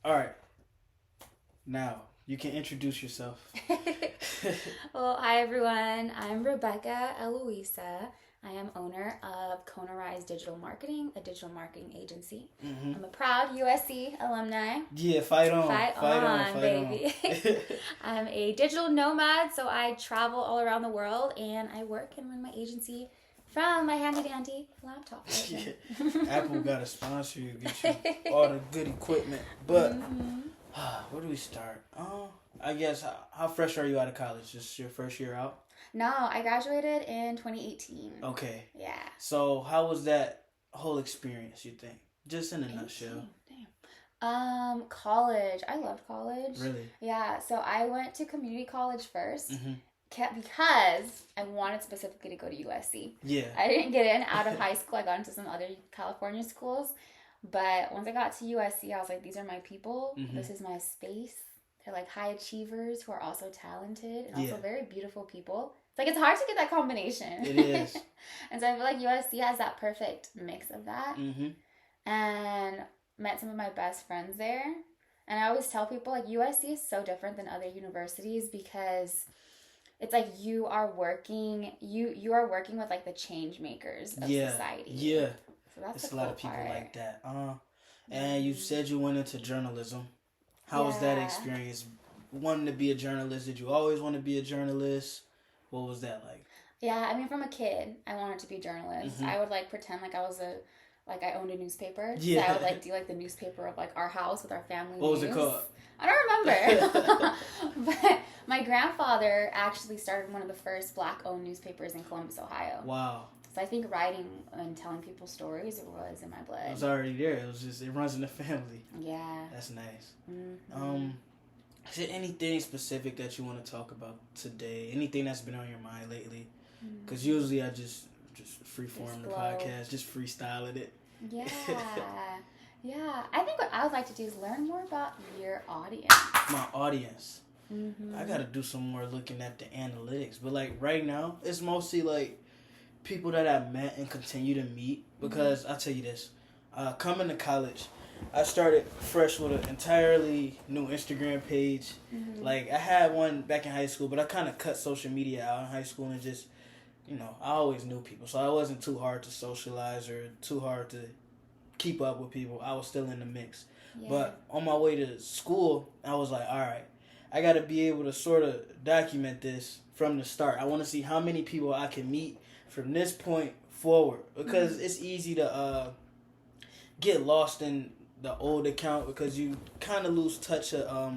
All right. Now, you can introduce yourself. Well, hi everyone. I'm Rebecca Eloisa. I am owner of Kona a digital marketing agency. Mm-hmm. I'm a proud USC alumni. Yeah, fight on. Fight on, baby. On. I'm a digital nomad, so I travel all around the world and I work and run my agency from my handy dandy laptop. Yeah. Apple got to sponsor you, get you all the good equipment. But where do we start? I guess how fresh are you out of college? Just your first year out? No, I graduated in 2018. Okay. Yeah. So how was that whole experience, you think? Just in a nutshell. Damn. College. I loved college. Really? Yeah. So I went to community college first. Mm-hmm. Because I wanted specifically to go to USC. Yeah. I didn't get in out of high school. I got into some other California schools. But once I got to USC, I was like, these are my people. Mm-hmm. This is my space. They're like high achievers who are also talented and also very beautiful people. It's like, it's hard to get that combination. It is. And so I feel like USC has that perfect mix of that. Mm-hmm. And met some of my best friends there. And I always tell people, like, USC is so different than other universities because it's like you are working with like the change makers of society. Yeah. So that's a lot of people like that. And you said you went into journalism. How was that experience? Wanting to be a journalist? Did you always want to be a journalist? What was that like? Yeah, I mean, from a kid, I wanted to be a journalist. Mm-hmm. I would like pretend like I owned a newspaper. Yeah. So I would like do like the newspaper of like our house with our family. What was it called? I don't remember. But my grandfather actually started one of the first Black-owned newspapers in Columbus, Ohio. Wow. So I think writing and telling people stories was in my blood. It was already there. It runs in the family. Yeah. That's nice. Mm-hmm. Is there anything specific that you want to talk about today? Anything that's been on your mind lately? Because usually I just freeform the podcast, just freestyling it. Yeah. Yeah. I think what I would like to do is learn more about your audience. My audience. Mm-hmm. I got to do some more looking at the analytics. But like right now, it's mostly like people that I met and continue to meet. Because I'll tell you this. Coming to college, I started fresh with an entirely new Instagram page. Mm-hmm. Like, I had one back in high school, but I kind of cut social media out in high school and just, I always knew people. So I wasn't too hard to socialize or too hard to keep up with people. I was still in the mix. Yeah. But on my way to school, I was like, all right, I got to be able to sort of document this from the start. I want to see how many people I can meet from this point forward. Because it's easy to get lost in the old account because you kind of lose touch of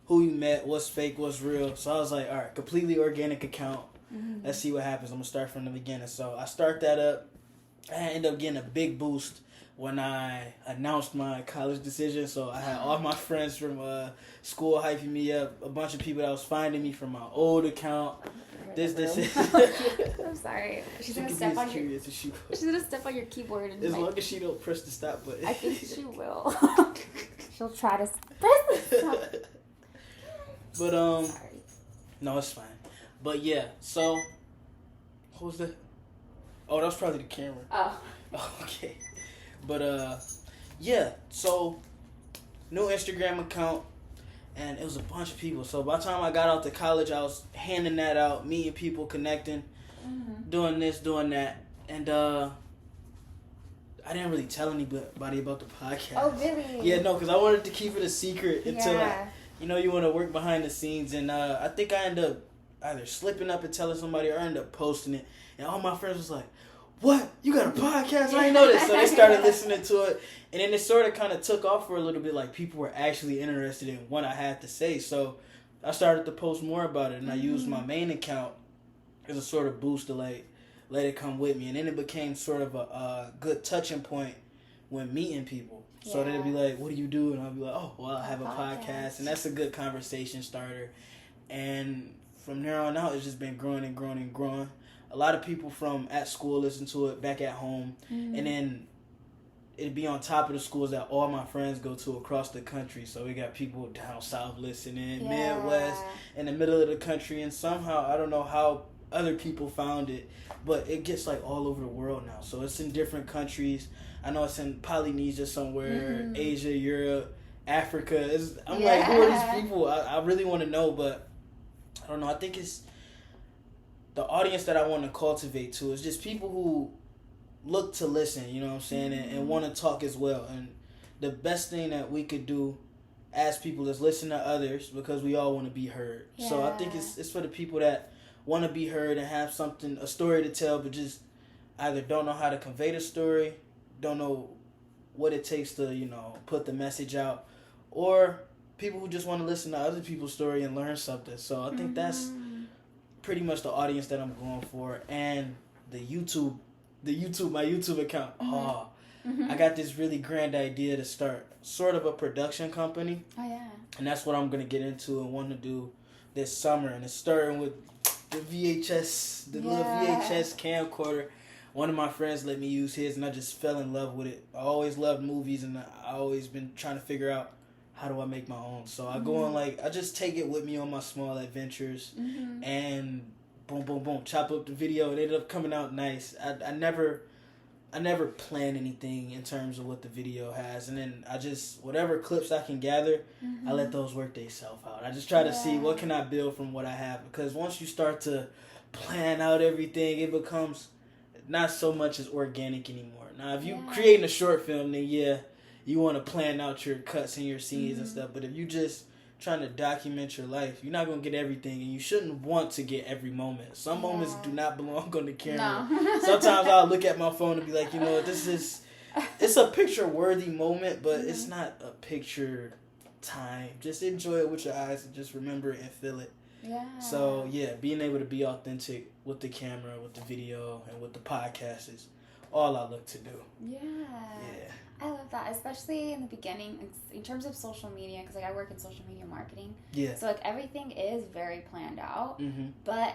who you met, what's fake, what's real. So I was like, all right, completely organic account. Mm-hmm. Let's see what happens. I'm going to start from the beginning. So I start that up. I ended up getting a big boost when I announced my college decision. So I had all my friends from school hyping me up, a bunch of people that was finding me from my old account. This. I'm sorry. She's gonna step on your. She's gonna step on your keyboard and. As long as she don't press the stop button. I think she will. She'll try to press the stop. But Sorry. No, it's fine. But yeah, so what was that? Oh, that was probably the camera. Oh. Okay. But yeah. So new Instagram account. And it was a bunch of people. So by the time I got out to college, I was handing that out, meeting people, connecting, doing this, doing that. And I didn't really tell anybody about the podcast. Oh, really? Yeah, no, because I wanted to keep it a secret until, you want to work behind the scenes. And I think I ended up either slipping up and telling somebody or I ended up posting it. And all my friends was like, what? You got a podcast? I didn't know this. So they started listening to it. And then it sort of kind of took off for a little bit. Like, people were actually interested in what I had to say. So I started to post more about it. And I used my main account as a sort of boost to, like, let it come with me. And then it became sort of a good touching point when meeting people. Yeah. So they'd be like, what do you do? And I'll be like, oh, well, I have a podcast. And that's a good conversation starter. And from there on out, it's just been growing and growing and growing. A lot of people from at school listen to it back at home. And then it'd be on top of the schools that all my friends go to across the country. So we got people down south listening, Midwest, in the middle of the country. And somehow, I don't know how other people found it, but it gets like all over the world now. So it's in different countries. I know it's in Polynesia somewhere, Asia, Europe, Africa. I'm like, who are these people? I really want to know, but I don't know. I think it's the audience that I want to cultivate too. It's just people who look to listen, you know what I'm saying, and want to talk as well. And the best thing that we could do as people is listen to others, because we all want to be heard. Yeah. So I think it's for the people that want to be heard and have a story to tell, but just either don't know how to convey the story, don't know what it takes to, put the message out, or people who just want to listen to other people's story and learn something. So I think that's pretty much the audience that I'm going for. And my YouTube account. I got this really grand idea to start sort of a production company. Oh, yeah. And that's what I'm going to get into and want to do this summer. And it's starting with the little VHS camcorder. One of my friends let me use his, and I just fell in love with it. I always loved movies, and I always been trying to figure out how do I make my own. So I go on, I just take it with me on my small adventures, and boom, boom, boom, chop up the video. It ended up coming out nice. I never plan anything in terms of what the video has, and then I just, whatever clips I can gather, I let those work themselves out. I just try to see what can I build from what I have, because once you start to plan out everything, it becomes not so much as organic anymore. Now, if you creating a short film, then you want to plan out your cuts and your scenes and stuff, but if you just trying to document your life, you're not going to get everything, and you shouldn't want to get every moment. Some moments do not belong on the camera. No. Sometimes I'll look at my phone and be like, it's a picture-worthy moment, but it's not a picture time. Just enjoy it with your eyes and just remember it and feel it. Yeah. So, being able to be authentic with the camera, with the video, and with the podcast is all I look to do. Yeah. I love that, especially in the beginning, in terms of social media, because I work in social media marketing. Yeah. So everything is very planned out. But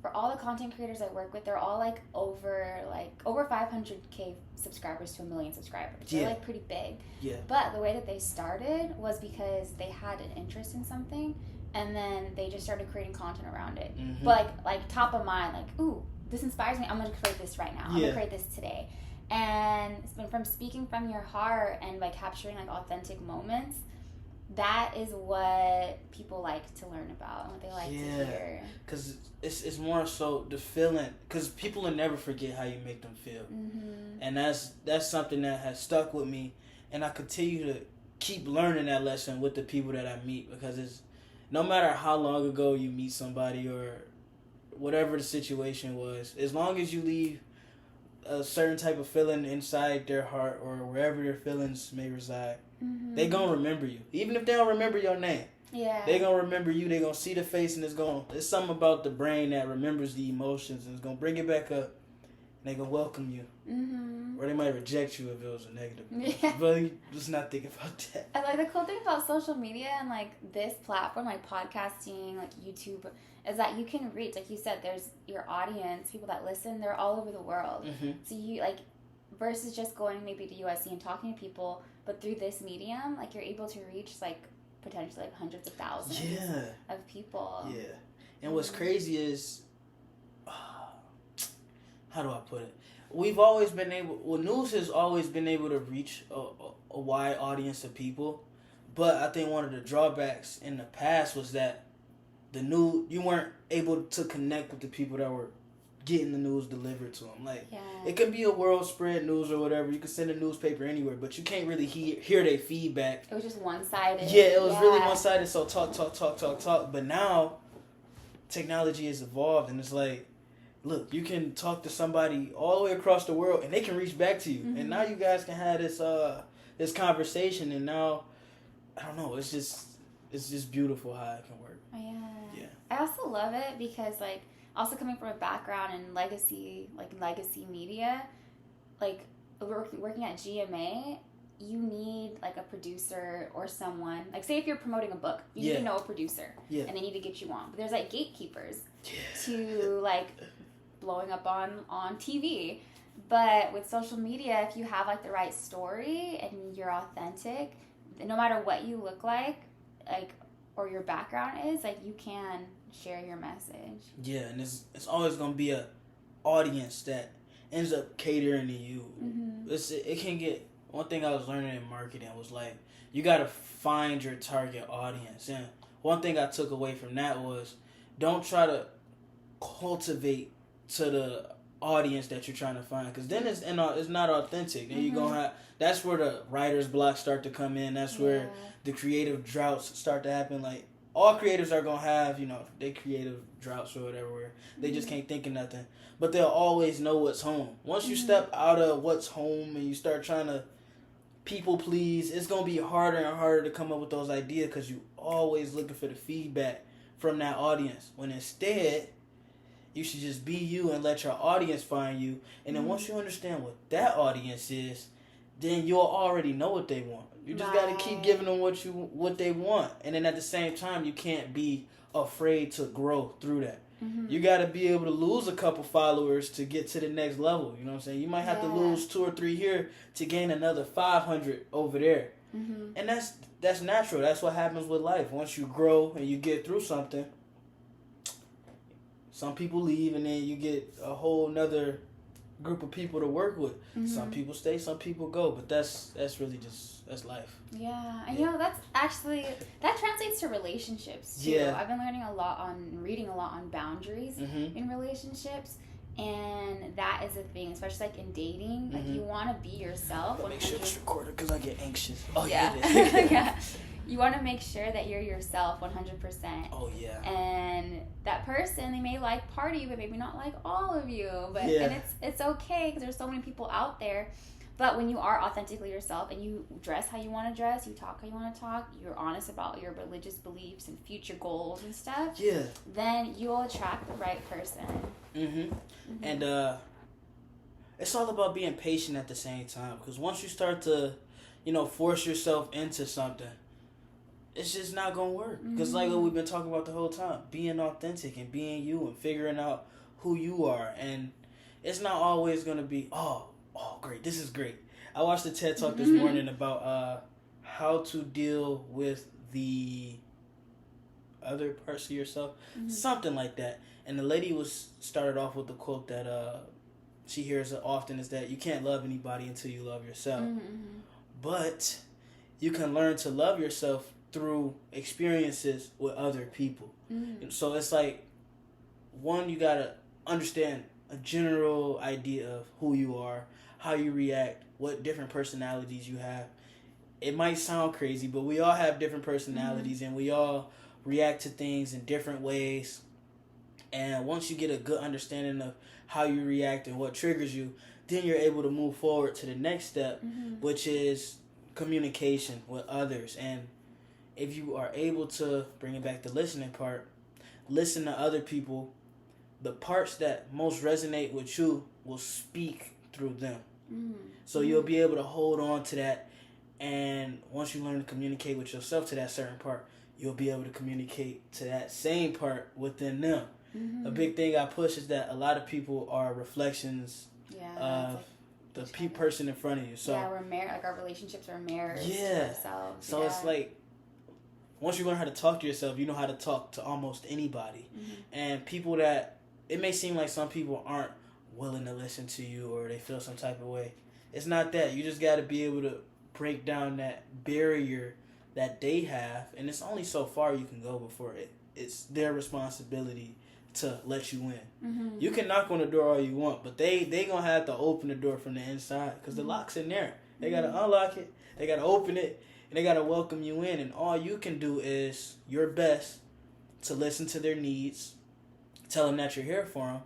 for all the content creators I work with, they're all over 500K subscribers to 1 million subscribers. They're pretty big. Yeah. But the way that they started was because they had an interest in something, and then they just started creating content around it. But like top of mind, ooh, this inspires me. I'm gonna create this right now. I'm gonna create this today. And it's been from speaking from your heart and by capturing authentic moments. That is what people like to learn about and what they like to hear. Because it's more so the feeling. Because people will never forget how you make them feel. And that's something that has stuck with me. And I continue to keep learning that lesson with the people that I meet. Because it's no matter how long ago you meet somebody or whatever the situation was, as long as you leave a certain type of feeling inside their heart or wherever their feelings may reside, they gonna remember you. Even if they don't remember your name, they gonna remember you. They gonna see the face, and it's something about the brain that remembers the emotions, and it's gonna bring it back up, and they gonna welcome you. Or they might reject you if it was a negative. But just not thinking about that. And the cool thing about social media and this platform, podcasting, YouTube, is that you can reach, like you said, there's your audience, people that listen, they're all over the world. So you versus just going maybe to USC and talking to people, but through this medium, you're able to reach potentially hundreds of thousands of people. Yeah. And what's crazy is, how do I put it? We've always been news has always been able to reach a wide audience of people, but I think one of the drawbacks in the past was that you weren't able to connect with the people that were getting the news delivered to them. It could be a world spread news or whatever. You could send a newspaper anywhere, but you can't really hear their feedback. It was just one-sided. Yeah, it was really one-sided, so talk. But now, technology has evolved, and it's look, you can talk to somebody all the way across the world, and they can reach back to you. And now you guys can have this conversation, and now, I don't know, it's just beautiful how it can work. Yeah. I also love it because, also coming from a background in legacy media, working at GMA, you need a producer or someone. Say if you're promoting a book, you need to know a producer, and they need to get you on. But there's gatekeepers to blowing up on TV. But with social media, if you have the right story and you're authentic, no matter what you look like or your background is, you can share your message. Yeah, and it's always gonna be a audience that ends up catering to you. It can get one thing I was learning in marketing was like you gotta find your target audience. And one thing I took away from that was don't try to cultivate to the audience that you're trying to find, because then it's not authentic, and you're gonna have, that's where the writer's block start to come in. That's where the creative droughts start to happen. Like all creators are gonna have, they creative droughts or whatever, where they just can't think of nothing, but they'll always know what's home. Once you step out of what's home and you start trying to people please, it's gonna be harder and harder to come up with those ideas, because you always looking for the feedback from that audience, when instead you should just be you and let your audience find you. And then once you understand what that audience is, then you'll already know what they want. You just got to keep giving them what they want. And then at the same time, you can't be afraid to grow through that. You got to be able to lose a couple followers to get to the next level. You know what I'm saying? You might have to lose 2 or 3 here to gain another 500 over there. And that's natural. That's what happens with life. Once you grow and you get through something, some people leave, and then you get a whole nother group of people to work with. Some people stay, some people go, but that's really that's life. Yeah, and that's actually, that translates to relationships too. I've been reading a lot on boundaries in relationships, and that is a thing, especially like in dating. Like you want to be yourself. Make sure it's recorded, because I get anxious. Oh yeah. Yeah. You want to make sure that you're yourself 100%. Oh, yeah. And that person, they may like part of you, but maybe not like all of you. But and it's okay, because there's so many people out there. But when you are authentically yourself and you dress how you want to dress, you talk how you want to talk, you're honest about your religious beliefs and future goals and stuff, then you will attract the right person. And it's all about being patient at the same time, because once you start to, force yourself into something, it's just not gonna work. Because like what we've been talking about the whole time, being authentic and being you and figuring out who you are, and it's not always gonna be oh great, this is great. I watched a TED Talk this morning about how to deal with the other parts of yourself, something like that. And the lady started off with the quote that she hears often, is that you can't love anybody until you love yourself. But you can learn to love yourself through experiences with other people. So it's like, one, you gotta understand a general idea of who you are, how you react, what different personalities you have. It might sound crazy, but we all have different personalities, and we all react to things in different ways. And once you get a good understanding of how you react and what triggers you, then you're able to move forward to the next step, which is communication with others. And if you are able to, bring it back to listening part, listen to other people, the parts that most resonate with you will speak through them. So you'll be able to hold on to that, and once you learn to communicate with yourself to that certain part, you'll be able to communicate to that same part within them. A big thing I push is that a lot of people are reflections of the person in front of you. So we're like our relationships are mirrors to ourselves. So it's like, once you learn how to talk to yourself, you know how to talk to almost anybody. And people that, it may seem like some people aren't willing to listen to you, or they feel some type of way. It's not that. You just got to be able to break down that barrier that they have, and it's only so far you can go before it's their responsibility to let you in. You can knock on the door all you want, but they gonna have to open the door from the inside, because the lock's in there. They gotta unlock it, they gotta open it, and they gotta welcome you in. And all you can do is your best to listen to their needs, tell them that you're here for them,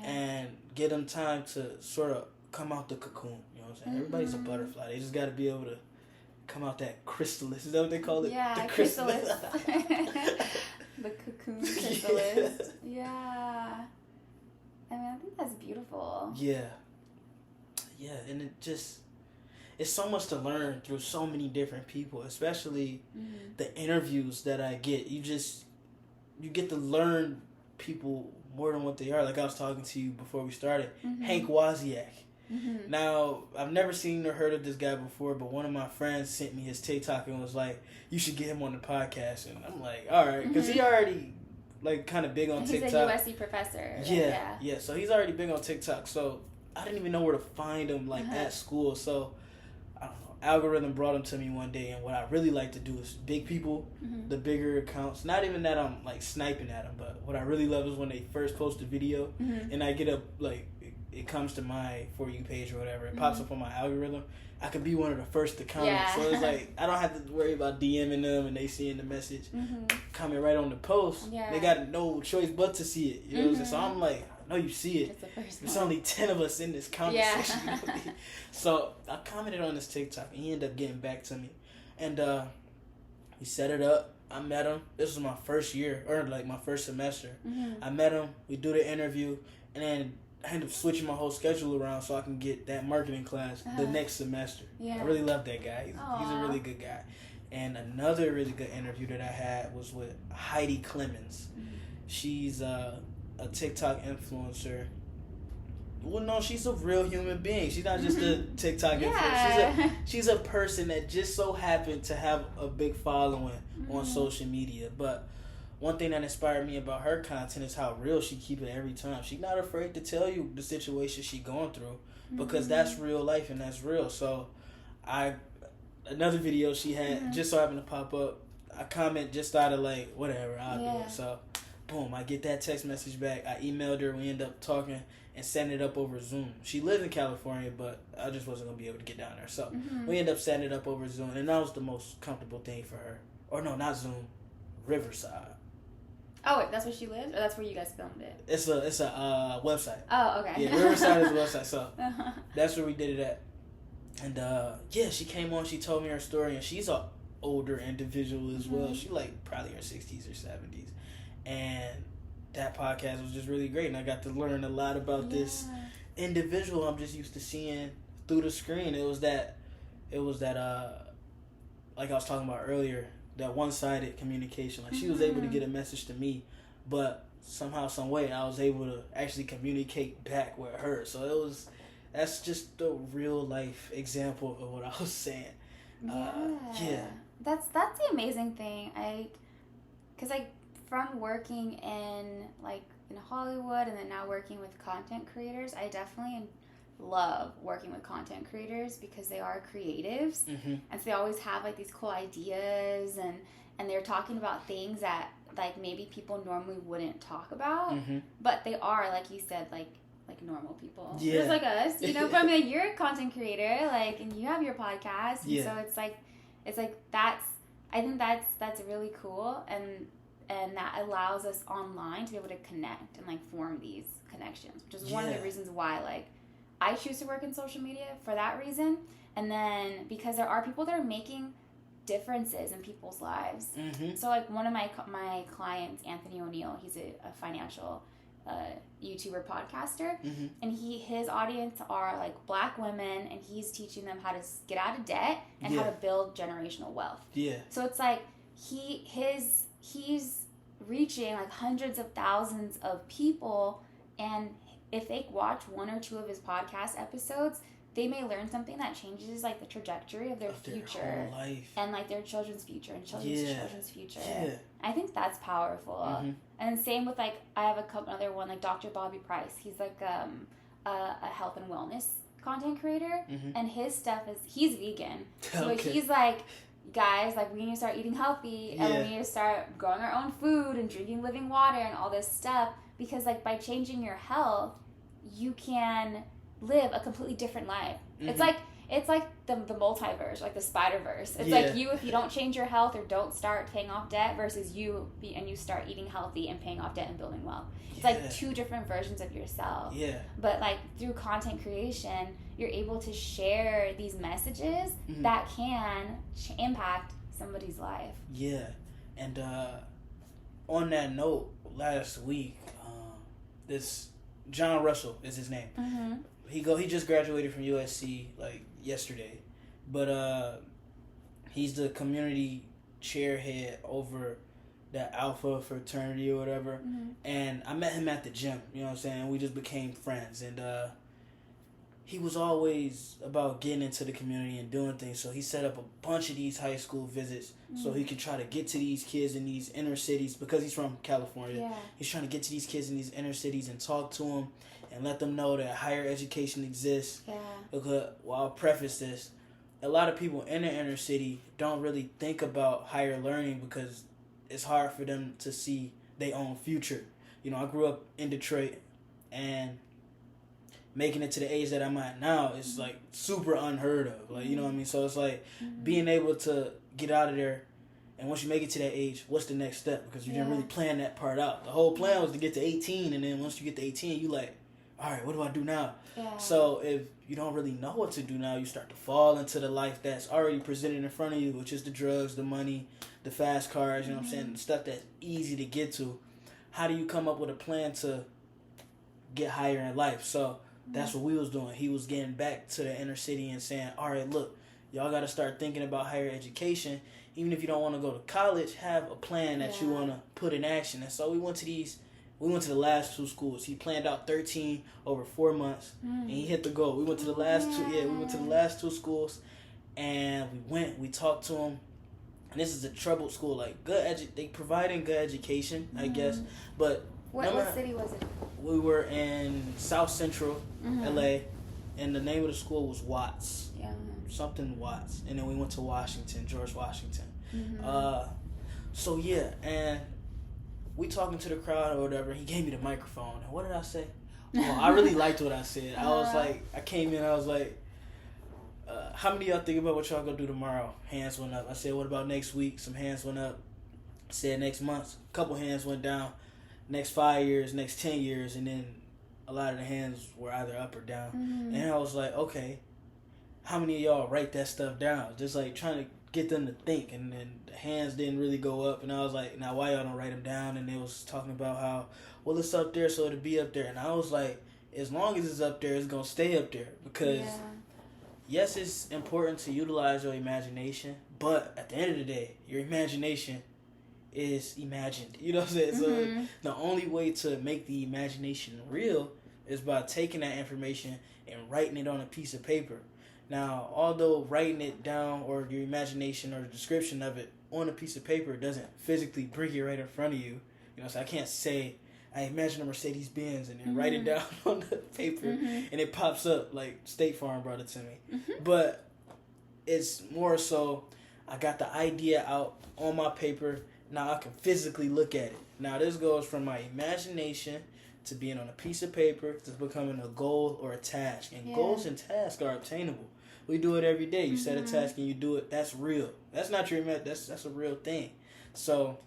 and give them time to sort of come out the cocoon. You know what I'm saying? Everybody's a butterfly. They just gotta be able to come out that chrysalis. Is that what they call it? Yeah, the chrysalis. The cocoon chrysalis. Yeah. I mean, I think that's beautiful. Yeah, and it's so much to learn through so many different people, especially the interviews that I get. You get to learn people more than what they are. Like I was talking to you before we started, Hank Wozniak. Now, I've never seen or heard of this guy before, but one of my friends sent me his TikTok and was like, you should get him on the podcast. And I'm like, all right, because he already like kind of big on TikTok. He's a USC professor. Yeah. So he's already big on TikTok. So I didn't even know where to find him like at school. So I don't know, algorithm brought them to me one day, and what I really like to do is big people, the bigger accounts. Not even that I'm like sniping at them, but what I really love is when they first post a video, and I get up like it comes to my For You page or whatever. It pops up on my algorithm. I could be one of the first to comment. Yeah. So it's like, I don't have to worry about DMing them and they seeing the message. Comment right on the post. Yeah. They got no choice but to see it. You know what I'm saying? So I'm like, I know you see it. It's the first There's one. only 10 of us in this comment section. So I commented on this TikTok and he ended up getting back to me. And he set it up. I met him. This was my first year, or like my first semester. I met him. We do the interview. And then I ended up switching my whole schedule around so I can get that marketing class the next semester. Yeah. I really love that guy. He's a really good guy. And another really good interview that I had was with Heidi Clemens. She's a TikTok influencer. Well, no, she's a real human being. She's not just a TikTok influencer. She's a person that just so happened to have a big following on social media. But one thing that inspired me about her content is how real she keep it every time. She's not afraid to tell you the situation she's going through because that's real life and that's real. So another video she had just so happened to pop up. I comment just out of like, whatever, I'll do it. So, boom, I get that text message back. I emailed her. We end up talking and setting it up over Zoom. She lives in California, but I just wasn't going to be able to get down there. So, we end up setting it up over Zoom, and that was the most comfortable thing for her. Or no, not Zoom, Riverside. Oh, wait, that's where she lives? Or that's where you guys filmed it? It's a website. Oh, okay. Yeah, Riverside is a website, so that's where we did it at. And, yeah, she came on, she told me her story, and she's a older individual as well. She, like, probably her 60s or 70s. And that podcast was just really great, and I got to learn a lot about this individual I'm just used to seeing through the screen. It was that, like I was talking about earlier, that one-sided communication. Like, she was able to get a message to me, but somehow, some way, I was able to actually communicate back with her. So that's just the real life example of what I was saying. That's the amazing thing. Because like from working in Hollywood and then now working with content creators, I definitely love working with content creators because they are creatives and so they always have like these cool ideas and they're talking about things that like maybe people normally wouldn't talk about, but they are, like you said, like normal people, just like us, you know. But I mean, like, you're a content creator, like, and you have your podcast, and so it's like I think that's really cool, and that allows us online to be able to connect and like form these connections, which is one of the reasons why like I choose to work in social media for that reason. And then because there are people that are making differences in people's lives. So like one of my clients, Anthony O'Neill, he's a financial YouTuber podcaster, and his audience are like Black women, and he's teaching them how to get out of debt and how to build generational wealth. So it's like he's reaching like hundreds of thousands of people, and if they watch one or two of his podcast episodes, they may learn something that changes like the trajectory of their future whole life. And like their children's future and children's future. I think that's powerful. And same with like I have another one, like Dr. Bobby Price. He's like a health and wellness content creator, and his stuff is he's vegan. So he's like, guys, like we need to start eating healthy, and we need to start growing our own food and drinking living water and all this stuff, because like by changing your health, you can live a completely different life. It's like the multiverse, like the Spider-Verse. It's like you, if you don't change your health or don't start paying off debt, versus you start eating healthy and paying off debt and building wealth. It's like two different versions of yourself. But like through content creation, you're able to share these messages that can impact somebody's life. And on that note, last week, this John Russell is his name. He just graduated from USC like yesterday, but he's the community chairhead over the Alpha fraternity or whatever. And I met him at the gym. You know what I'm saying? We just became friends, and he was always about getting into the community and doing things. So he set up a bunch of these high school visits so he could try to get to these kids in these inner cities, because he's from California. He's trying to get to these kids in these inner cities and talk to them and let them know that higher education exists. Because, well, I'll preface this. a lot of people in the inner city don't really think about higher learning because it's hard for them to see their own future. You know, I grew up in Detroit, and making it to the age that I'm at now is like super unheard of. Like, you know what I mean? So it's like being able to get out of there, and once you make it to that age, what's the next step? Because you didn't really plan that part out. The whole plan was to get to 18, and then once you get to 18, you like, all right, what do I do now? Yeah. So if you don't really know what to do now, you start to fall into the life that's already presented in front of you, which is the drugs, the money, the fast cars, you know what I'm saying? The stuff that's easy to get to. How do you come up with a plan to get higher in life? So that's what we was doing. He was getting back to the inner city and saying, all right, look, y'all got to start thinking about higher education. Even if you don't want to go to college, have a plan that you want to put in action. And so we went to the last 2 schools. He planned out 13 over 4 months, and he hit the goal. We went to the last two schools, and we talked to him. And this is a troubled school, like they providing good education, I guess. But what city was it? We were in South Central LA, and the name of the school was Watts. Yeah. Something Watts. And then we went to Washington, George Washington. So yeah, and we talking to the crowd or whatever. He gave me the microphone. And what did I say? Oh, I really liked what I said. I was like, I came in, I was like, how many of y'all think about what y'all gonna do tomorrow? Hands went up. I said, what about next week? Some hands went up. I said next month. A couple hands went down. Next 5 years, next 10 years, and then a lot of the hands were either up or down. And I was like, okay, how many of y'all write that stuff down? Just like trying to get them to think, and then the hands didn't really go up, and I was like, now why y'all don't write them down? And they was talking about how, well, it's up there, so it'll be up there. And I was like, as long as it's up there, it's gonna stay up there, because yes, it's important to utilize your imagination, but at the end of the day, your imagination is imagined. You know what I'm saying? So the only way to make the imagination real is by taking that information and writing it on a piece of paper. Now, although writing it down, or your imagination or the description of it on a piece of paper doesn't physically bring it right in front of you, you know, so I can't say I imagine a Mercedes Benz and then write it down on the paper and it pops up like State Farm brought it to me. But it's more so I got the idea out on my paper. Now I can physically look at it. Now this goes from my imagination to being on a piece of paper to becoming a goal or a task. And goals and tasks are obtainable. We do it every day. You set a task and you do it. That's real. That's not your that's a real thing. So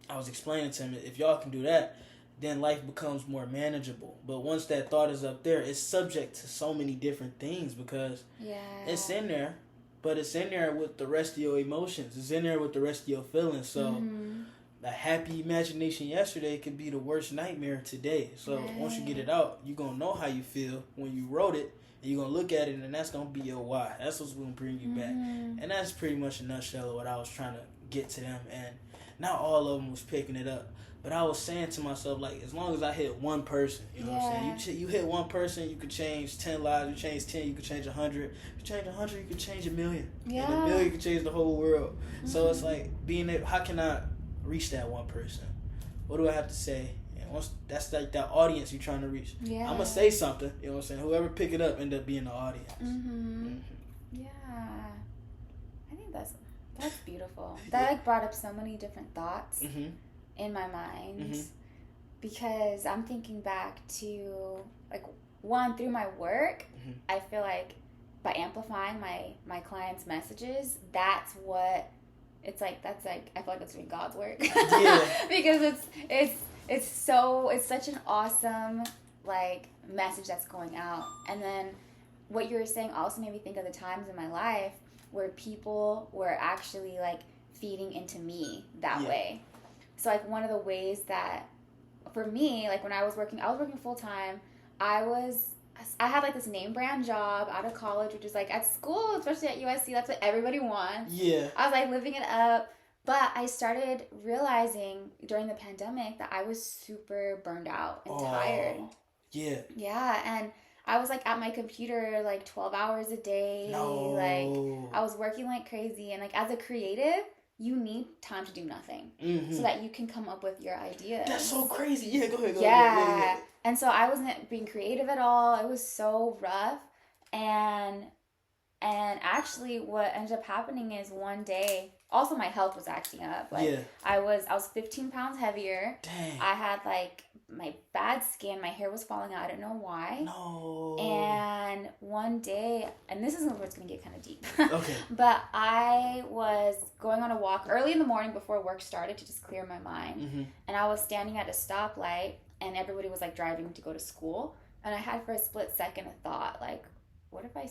I was explaining to him, if y'all can do that, then life becomes more manageable. But once that thought is up there, it's subject to so many different things, because it's in there, but it's in there with the rest of your emotions. It's in there with the rest of your feelings. So the happy imagination yesterday could be the worst nightmare today. So once you get it out, you're going to know how you feel when you wrote it. And you're going to look at it, and that's going to be your why. That's what's going to bring you back. And that's pretty much a nutshell of what I was trying to get to them. And not all of them was picking it up. But I was saying to myself, like, as long as I hit one person, you know what I'm saying? You hit one person, you could change 10 lives. You change 10, you could change 100. If you change 100, you could change 1,000,000. Yeah. And 1,000,000 could change the whole world. So it's like, being able, how can I reach that one person? What do I have to say? And once that's like that audience you're trying to reach. I'm going to say something, you know what I'm saying? Whoever pick it up end up being the audience. Yeah. I think that's beautiful. That like brought up so many different thoughts in my mind, because I'm thinking back to like one, through my work, I feel like by amplifying my clients' messages, that's what it's like. That's like, I feel like it's doing God's work. Because it's such an awesome like message that's going out. And then what you were saying also made me think of the times in my life where people were actually like feeding into me that way. So like one of the ways that for me, like when I was working full time. I had like this name brand job out of college, which is like at school, especially at USC, that's what everybody wants. I was like living it up. But I started realizing during the pandemic that I was super burned out and tired. Yeah, and I was like at my computer like 12 hours a day. Like I was working like crazy. And like as a creative, you need time to do nothing so that you can come up with your ideas. That's so crazy. Yeah, go ahead. Yeah. And so I wasn't being creative at all. It was so rough. And And actually, what ended up happening is one day, also my health was acting up. Like, I was 15 pounds heavier. Dang. I had like my bad skin. My hair was falling out. I didn't know why. No. And one day, and this is where it's gonna get kind of deep. Okay. But I was going on a walk early in the morning before work started to just clear my mind. Mm-hmm. And I was standing at a stoplight, and everybody was like driving to go to school. And I had for a split second a thought, like, what if I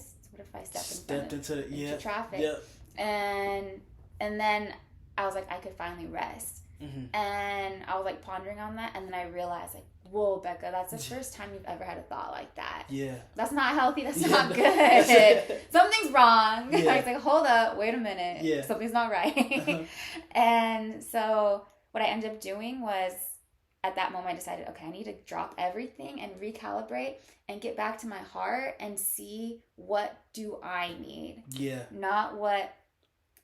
stepped into traffic? Yep. And then I was like, I could finally rest. Mm-hmm. And I was like pondering on that, and then I realized, like, whoa, Becca, that's the first time you've ever had a thought like that. Yeah. That's not healthy. That's not good. Something's wrong. Yeah. I was like, hold up, wait a minute. Yeah. Something's not right. And so what I ended up doing was, at that moment, I decided, okay, I need to drop everything and recalibrate and get back to my heart and see what do I need. Yeah. Not what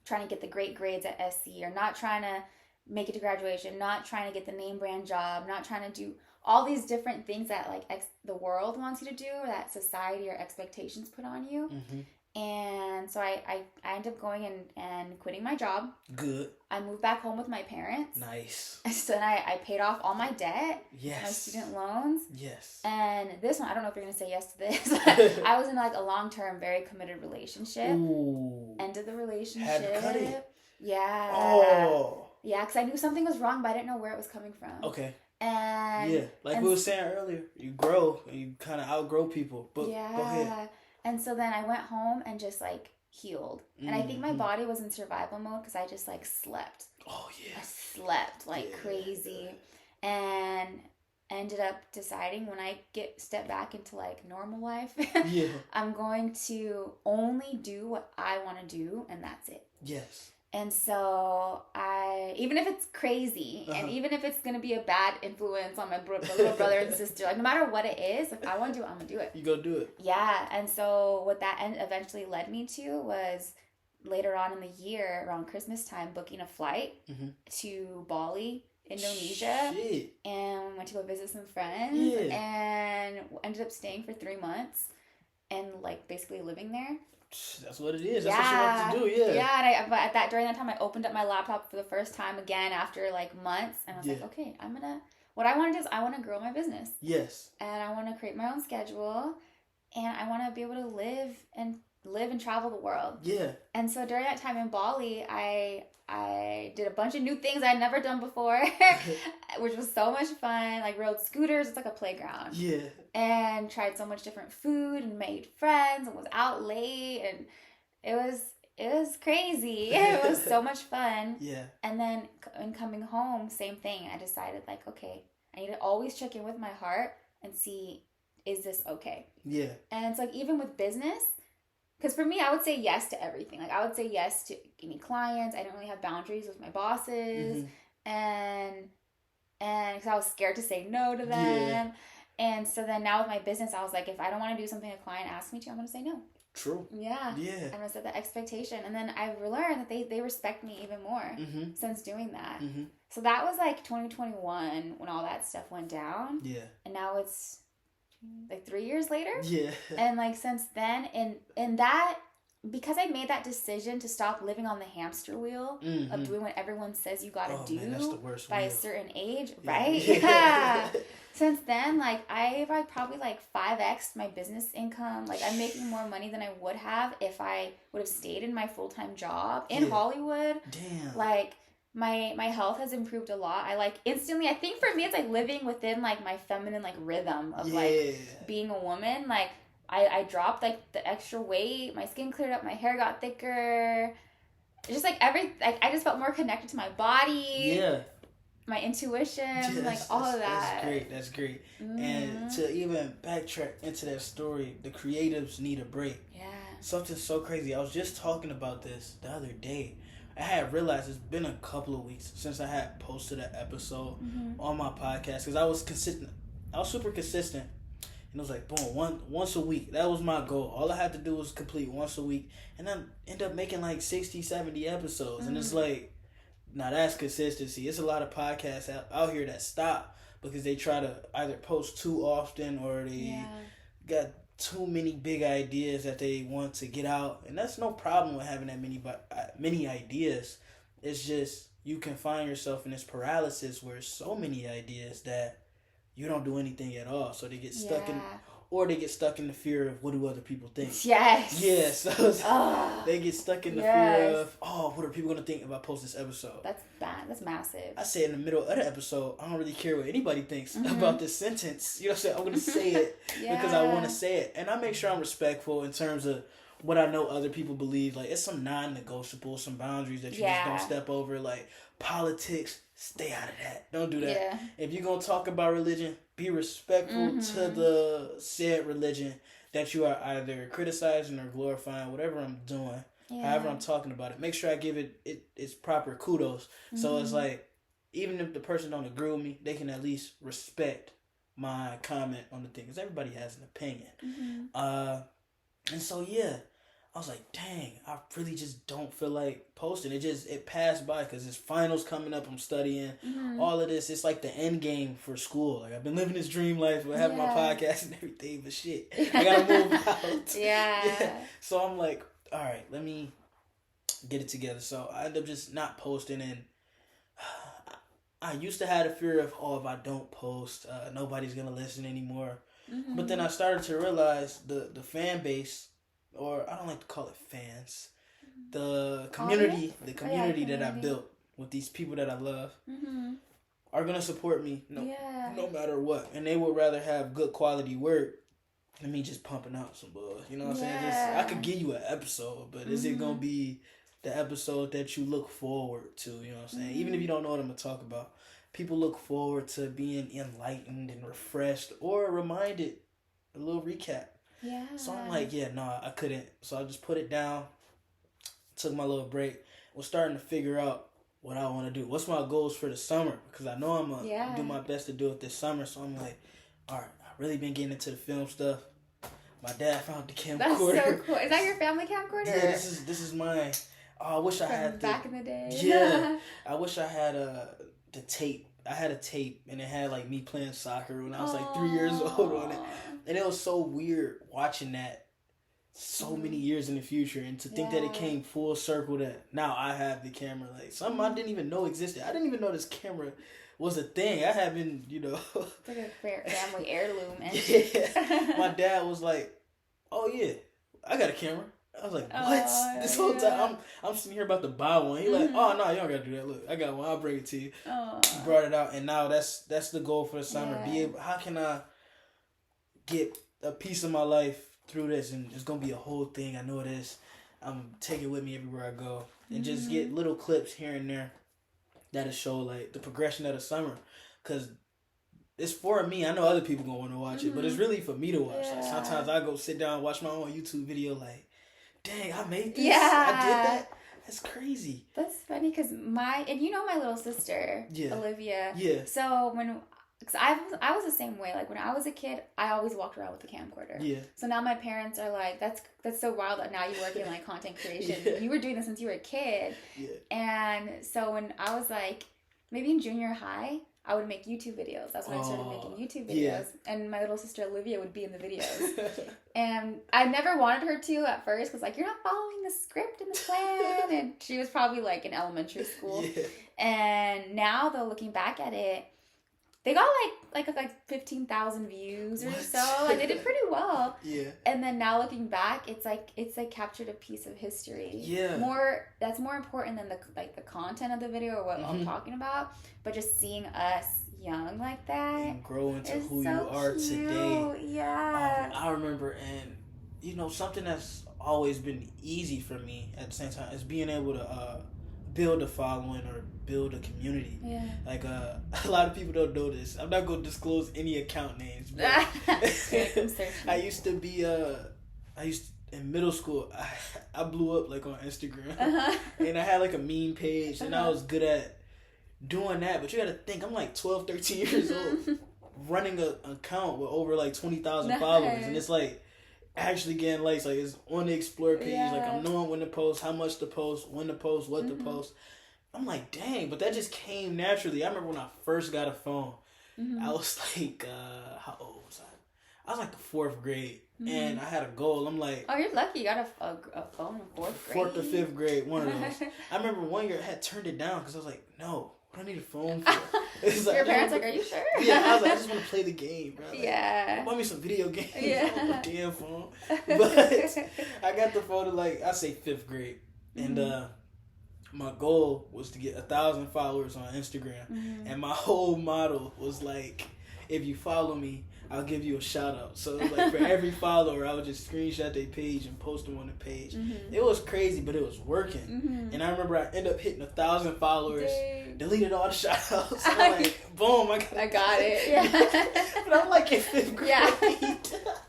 trying to get the great grades at SC, or not trying to make it to graduation, not trying to get the name brand job, not trying to do all these different things that like the world wants you to do, or that society or expectations put on you. Mm-hmm. And so I ended up going and quitting my job. Good. I moved back home with my parents. Nice. So then I paid off all my debt. Yes. My student loans. Yes. And this one, I don't know if you're going to say yes to this, but I was in like a long-term, very committed relationship. Ooh. Ended the relationship. Had to cut it. Yeah. Oh. Yeah, because I knew something was wrong, but I didn't know where it was coming from. Okay. And yeah, like we were saying earlier, you grow and you kind of outgrow people. But yeah. go ahead. And so then I went home and just like healed. And I think my body was in survival mode because I just like slept. Oh, yeah. I slept like crazy. And ended up deciding when I step back into like normal life, I'm going to only do what I want to do, and that's it. Yes. And so even if it's crazy, and even if it's going to be a bad influence on my little brother and sister, like no matter what it is, if I want to do it, I'm going to do it. You go do it. Yeah. And so what that eventually led me to was later on in the year, around Christmas time, booking a flight to Bali, Indonesia. Shit. And went to go visit some friends. Yeah. And ended up staying for 3 months and like basically living there. That's what it is. That's what you have to do, yeah. Yeah, but during that time, I opened up my laptop for the first time again after like months, and I was like, okay, what I want to do is I want to grow my business. Yes. And I want to create my own schedule, and I want to be able to live and travel the world. Yeah. And so during that time in Bali, I did a bunch of new things I'd never done before, which was so much fun. Like rode scooters, it's like a playground. Yeah. And tried so much different food and made friends and was out late, and it was crazy. It was so much fun. Yeah. And then in coming home, same thing. I decided like, okay, I need to always check in with my heart and see, is this okay? Yeah. And it's like even with business, because for me, I would say yes to everything. Like I would say yes to any clients. I didn't really have boundaries with my bosses, and because I was scared to say no to them. Yeah. And so then now with my business, I was like, if I don't want to do something a client asks me to, I'm going to say no. True. Yeah. Yeah. I'm going to set that expectation. And then I've learned that they respect me even more since doing that. So that was like 2021 when all that stuff went down. Yeah. And now it's like 3 years later. Yeah. And like since then, in that, because I made that decision to stop living on the hamster wheel of doing what everyone says you gotta do by a certain age, right? Yeah. Since then, like I probably like 5x'd my business income. Like I'm making more money than I would have if I would have stayed in my full-time job in Hollywood. Damn. Like my health has improved a lot. I like instantly, I think for me it's like living within like my feminine like rhythm of like being a woman. Like I dropped like the extra weight, my skin cleared up, my hair got thicker. Just like I just felt more connected to my body. Yeah. My intuition, like all of that. That's great. And to even backtrack into that story, the creatives need a break. Yeah. Something so crazy. I was just talking about this the other day. I had realized it's been a couple of weeks since I had posted an episode on my podcast because I was consistent. I was super consistent. And it was like, boom, once a week. That was my goal. All I had to do was complete once a week. And then end up making like 60, 70 episodes. And it's like, now that's consistency. It's a lot of podcasts out here that stop because they try to either post too often or they got too many big ideas that they want to get out, and that's no problem with having that many ideas. It's just you can find yourself in this paralysis where so many ideas that you don't do anything at all, so they get stuck in, or they get stuck in the fear of what do other people think. Yes. Yeah, so they get stuck in the fear of, oh, what are people going to think if I post this episode? That's bad. That's massive. I say in the middle of the episode, I don't really care what anybody thinks about this sentence. You know what I'm saying? I'm going to say it because I want to say it. And I make sure I'm respectful in terms of what I know other people believe. Like, it's some non-negotiables, some boundaries that you just don't step over. Like, politics, stay out of that. Don't do that. Yeah. If you're going to talk about religion, be respectful to the said religion that you are either criticizing or glorifying, whatever I'm doing, however I'm talking about it. Make sure I give it its proper kudos. So it's like, even if the person don't agree with me, they can at least respect my comment on the thing. Because everybody has an opinion. And so, I was like, dang, I really just don't feel like posting. It passed by because it's finals coming up. I'm studying all of this. It's like the end game for school. Like, I've been living this dream life with having my podcast and everything, but shit, I gotta move out. So I'm like, all right, let me get it together. So I end up just not posting, and I used to have a fear of, if I don't post, nobody's gonna listen anymore. But then I started to realize the fan base, or I don't like to call it fans, the community, that I built with these people that I love, are gonna support me no matter what, and they would rather have good quality work than me just pumping out some buzz. You know what I'm saying? I could give you an episode, but is it gonna be the episode that you look forward to? You know what I'm saying? Even if you don't know what I'm gonna talk about, people look forward to being enlightened and refreshed or reminded. A little recap. So I'm like, I couldn't. So I just put it down, took my little break, was starting to figure out what I want to do. What's my goals for the summer? Because I know I'm going to do my best to do it this summer. So I'm like, all right, I've really been getting into the film stuff. My dad found the camcorder. That's so cool. Is that your family camcorder? Yeah, this is mine. Oh, I wish I had back in the day. Yeah. I wish I had the tape. I had a tape, and it had, like, me playing soccer when I was, like, 3 years old on it. And it was so weird watching that so many years in the future, and to think that it came full circle that now I have the camera. Like, something I didn't even know existed. I didn't even know this camera was a thing. I had been, It's like a family heirloom. My dad was like, oh, yeah, I got a camera. I was like, what? This whole time, I'm sitting here about to buy one. He's like, oh, no, you don't got to do that. Look, I got one. I'll bring it to you. He brought it out, and now that's the goal for the summer. How can I get a piece of my life through this? And it's going to be a whole thing. I know it is. I'm taking it with me everywhere I go. And just get little clips here and there that'll show, like, the progression of the summer. Because it's for me. I know other people going to want to watch it, but it's really for me to watch. Like, sometimes I go sit down and watch my own YouTube video, like, dang, I made this. I did that. That's crazy. That's funny because my little sister, Olivia. Yeah. So because I was the same way. Like, when I was a kid, I always walked around with a camcorder. Yeah. So now my parents are like, that's so wild that now you work in, like, content creation. You were doing this since you were a kid. Yeah. And so when I was, like, maybe in junior high, I would make YouTube videos. That's when I started making YouTube videos. And my little sister Olivia would be in the videos. And I never wanted her to at first because, like, you're not following the script and the plan. And she was probably, like, in elementary school. Yeah. And now, though, looking back at it, they got like 15,000 views or so. Like, they did pretty well. Yeah. And then now looking back, it's like captured a piece of history. Yeah. That's more important than the content of the video or what I'm talking about. But just seeing us young like that and grow into who so you are cute. today. Yeah. I remember, and something that's always been easy for me at the same time is being able to build a following or build a community. Yeah. Like, a lot of people don't know this. I'm not going to disclose any account names, but I used to be in middle school, I blew up, like, on Instagram. And I had, like, a meme page, and I was good at doing that. But you gotta think, I'm like 12, 13 years old, running an account with over, like, 20,000 followers, and it's like actually getting likes. Like, it's on the explore page. Like, I'm knowing when to post, how much to post, when to post, what to post. I'm like, dang, but that just came naturally. I remember when I first got a phone, I was like, how old was I? I was like the 4th grade, and I had a goal. I'm like, oh, you're lucky. You got a phone in 4th grade. 4th or 5th grade, one of those. I remember one year I had turned it down because I was like, no, what do I need a phone for? It's like, your parents like, are you sure? Yeah, I was like, I just want to play the game, bro. Like, yeah. buy me some video games. Yeah. I want a damn phone. But I got the phone in like, I say 5th grade, and my goal was to get 1,000 followers on Instagram, and my whole motto was like, if you follow me, I'll give you a shout out. So like for every follower, I would just screenshot their page and post them on the page. It was crazy, but it was working. And I remember I ended up hitting 1,000 followers, deleted all the shout outs. And I'm like, boom, I got it. Yeah. But I'm like in 5th grade. Yeah.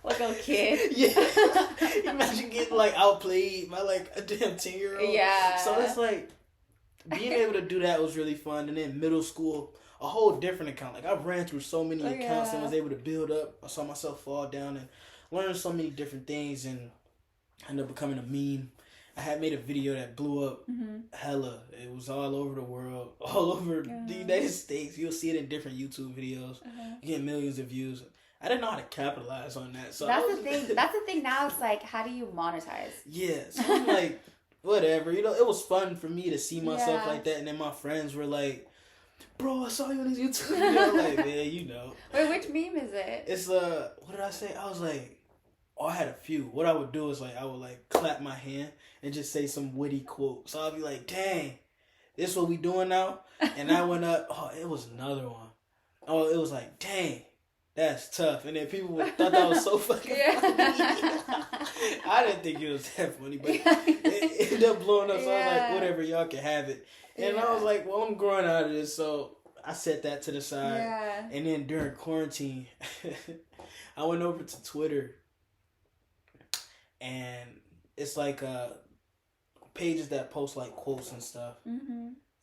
Like a kid. Yeah. Imagine getting like outplayed by like a damn 10-year-old. Yeah. So it's like being able to do that was really fun. And then middle school, a whole different account. Like I ran through so many accounts and was able to build up. I saw myself fall down and learn so many different things, and ended up becoming a meme. I had made a video that blew up hella. It was all over the world, all over the United States. You'll see it in different YouTube videos. You get millions of views. I didn't know how to capitalize on that. So that's the thing. That's the thing now. It's like, how do you monetize? Yeah. So I'm like, whatever. You know, it was fun for me to see myself like that. And then my friends were like, bro, I saw you on this YouTube video. I'm like, man, you know. Wait, which meme is it? It's, what did I say? I was like, oh, I had a few. What I would do is, like, I would, like, clap my hand and just say some witty quote. So I'd be like, dang, this what we doing now? And I went up, oh, it was another one. Oh, it was like, dang, that's tough. And then people thought that was so fucking funny. I didn't think it was that funny, but it ended up blowing up. So I was like, whatever, y'all can have it. And I was like, well, I'm growing out of this, so I set that to the side. Yeah. And then during quarantine, I went over to Twitter, and it's like pages that post like quotes and stuff.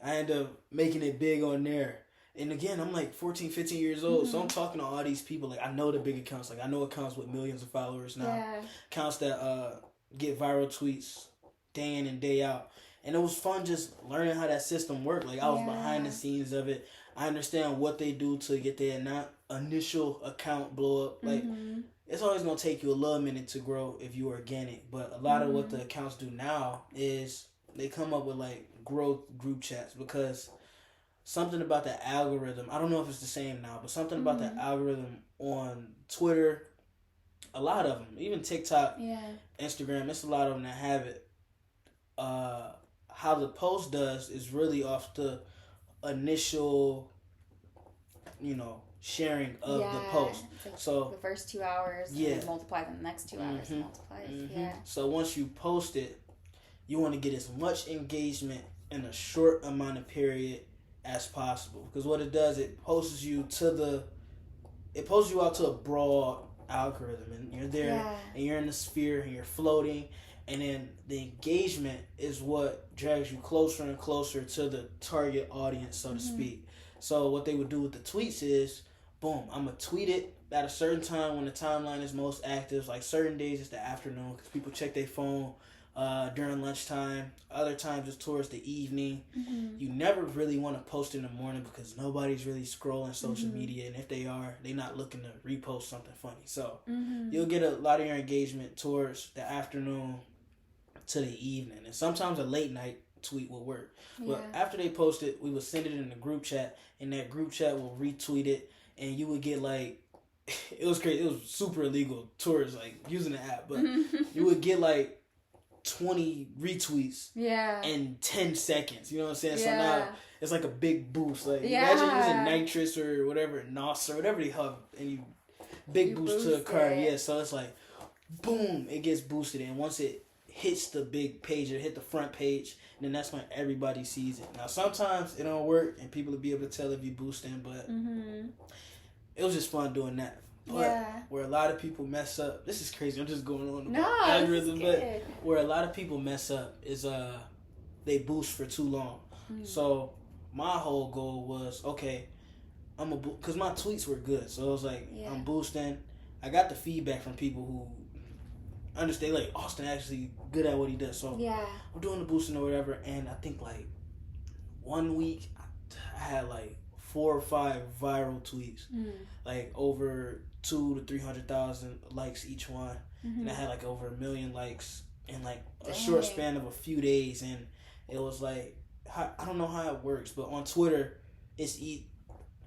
I ended up making it big on there. And again, I'm like 14, 15 years old, so I'm talking to all these people. Like, I know the big accounts. Like, I know accounts with millions of followers now. Accounts that get viral tweets day in and day out. And it was fun just learning how that system worked. Like, I was behind the scenes of it. I understand what they do to get their initial account blow up. Like, it's always going to take you a little minute to grow if you're organic. But a lot of what the accounts do now is they come up with, like, growth group chats. Because something about the algorithm, I don't know if it's the same now, but something about the algorithm on Twitter, a lot of them, even TikTok, Instagram, it's a lot of them that have it. How the post does is really off the initial, sharing of the post. Like so the first 2 hours, and then multiply them the next 2 hours, multiply. So once you post it, you want to get as much engagement in a short amount of period as possible. Because what it does, it posts you out to a broad algorithm, and you're there, and you're in the sphere, and you're floating. And then the engagement is what drags you closer and closer to the target audience, so to speak. So what they would do with the tweets is, boom, I'm going to tweet it at a certain time when the timeline is most active. Like certain days it's the afternoon because people check their phone during lunchtime. Other times it's towards the evening. You never really want to post in the morning because nobody's really scrolling social media. And if they are, they're not looking to repost something funny. So you'll get a lot of your engagement towards the afternoon to the evening, and sometimes a late night tweet will work. But after they post it, we would send it in the group chat, and that group chat will retweet it, and you would get like, it was crazy. It was super illegal towards like using the app, but you would get like 20 retweets in 10 seconds. You know what I'm saying? So now it's like a big boost. Like imagine using nitrous or whatever, NOS or whatever they have, and you boost to a car. Yeah, so it's like boom, it gets boosted, and once it hits the big page or hit the front page, and then that's when everybody sees it. Now sometimes it don't work and people will be able to tell if you boosting, but it was just fun doing that. But where a lot of people mess up, this is crazy, I'm just going on about algorithm, but where a lot of people mess up is they boost for too long. So my whole goal was, okay, because my tweets were good, so it was like, I'm boosting. I got the feedback from people who understand, like, Austin actually good at what he does, so I'm doing the boosting or whatever. And I think like 1 week I had like 4 or 5 viral tweets, like over 200,000 to 300,000 likes each one, and I had like over 1 million likes in like a short span of a few days, and it was like, I don't know how it works, but on Twitter, it's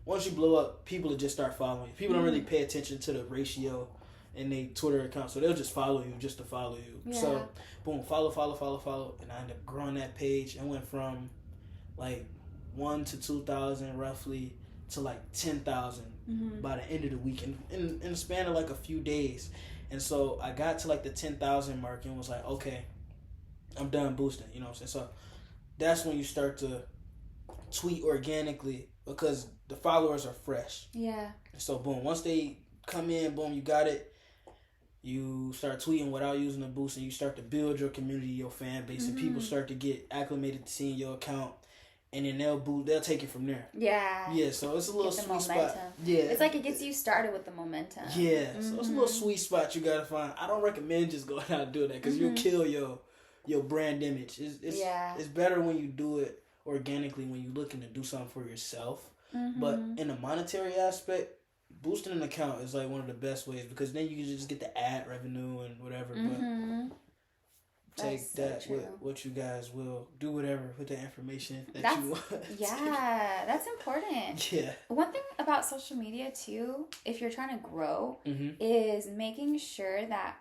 once you blow up, people will just start following you. People don't really pay attention to the ratio in their Twitter account, so they'll just follow you just to follow you. Yeah. So, boom, follow, and I ended up growing that page and went from like 1 to 2,000 roughly to like 10,000 by the end of the week, in the span of like a few days. And so I got to like the 10,000 mark and was like, okay, I'm done boosting. You know what I'm saying? So that's when you start to tweet organically, because the followers are fresh. Yeah. So boom, once they come in, boom, you got it. You start tweeting without using a boost, and you start to build your community, your fan base, and people start to get acclimated to seeing your account, and then they'll take it from there. Yeah. Yeah. So it's a little sweet spot. Yeah. It's like it gets you started with the momentum. Yeah. So it's a little sweet spot you gotta find. I don't recommend just going out and doing that, because you'll kill your brand image. It's better when you do it organically, when you're looking to do something for yourself. But in the monetary aspect, boosting an account is like one of the best ways, because then you can just get the ad revenue and whatever. But take that with what you guys will do, whatever with the information that you want. Yeah, that's important. Yeah. One thing about social media too, if you're trying to grow, is making sure that,